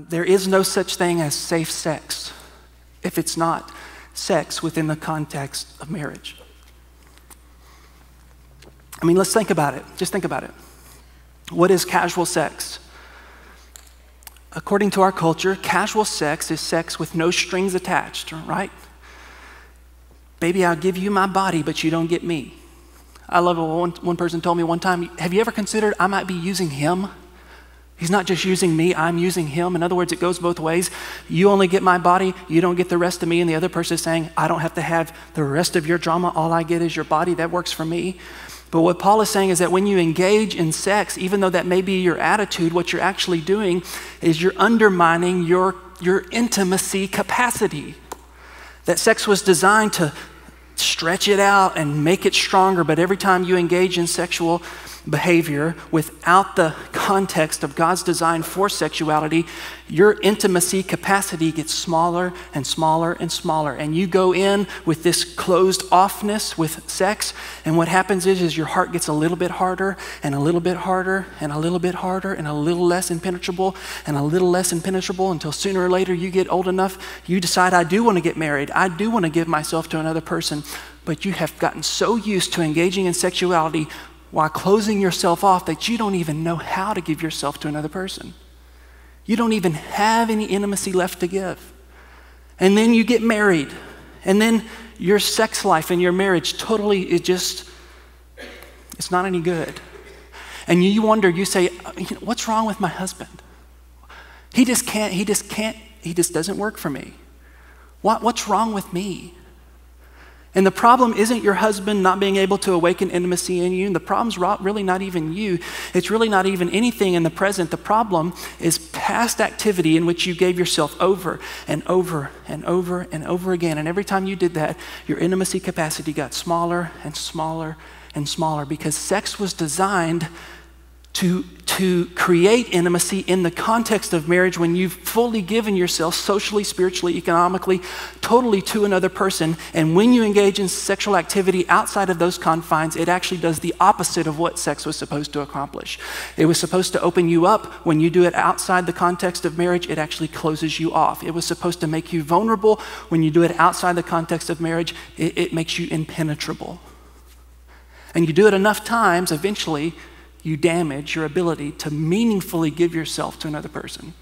There is no such thing as safe sex if it's not sex within the context of marriage. I mean, let's think about it. Just think about it. What is casual sex? According to our culture, casual sex is sex with no strings attached, right? Baby, I'll give you my body, but you don't get me. I love what one person told me one time, have you ever considered I might be using him? He's not just using me, I'm using him. In other words, it goes both ways. You only get my body, you don't get the rest of me, and the other person is saying, I don't have to have the rest of your drama, all I get is your body, that works for me. But what Paul is saying is that when you engage in sex, even though that may be your attitude, what you're actually doing is you're undermining your intimacy capacity. That sex was designed to stretch it out and make it stronger, but every time you engage in sexual behavior without the context of God's design for sexuality, your intimacy capacity gets smaller and smaller and smaller. And you go in with this closed offness with sex, and what happens is your heart gets a little bit harder and a little bit harder and a little bit harder and a little less impenetrable and a little less impenetrable until sooner or later you get old enough, you decide, I do want to get married, I do want to give myself to another person, but you have gotten so used to engaging in sexuality while closing yourself off that you don't even know how to give yourself to another person. You don't even have any intimacy left to give. And then you get married, and then your sex life and your marriage totally, it's not any good. And you wonder, you say, what's wrong with my husband? He just doesn't work for me. What's wrong with me? And the problem isn't your husband not being able to awaken intimacy in you. The problem's really not even you. It's really not even anything in the present. The problem is past activity in which you gave yourself over and over and over and over again. And every time you did that, your intimacy capacity got smaller and smaller and smaller, because sex was designed to create intimacy in the context of marriage when you've fully given yourself socially, spiritually, economically, totally to another person. And when you engage in sexual activity outside of those confines, it actually does the opposite of what sex was supposed to accomplish. It was supposed to open you up. When you do it outside the context of marriage, it actually closes you off. It was supposed to make you vulnerable. When you do it outside the context of marriage, it makes you impenetrable. And you do it enough times, eventually, you damage your ability to meaningfully give yourself to another person.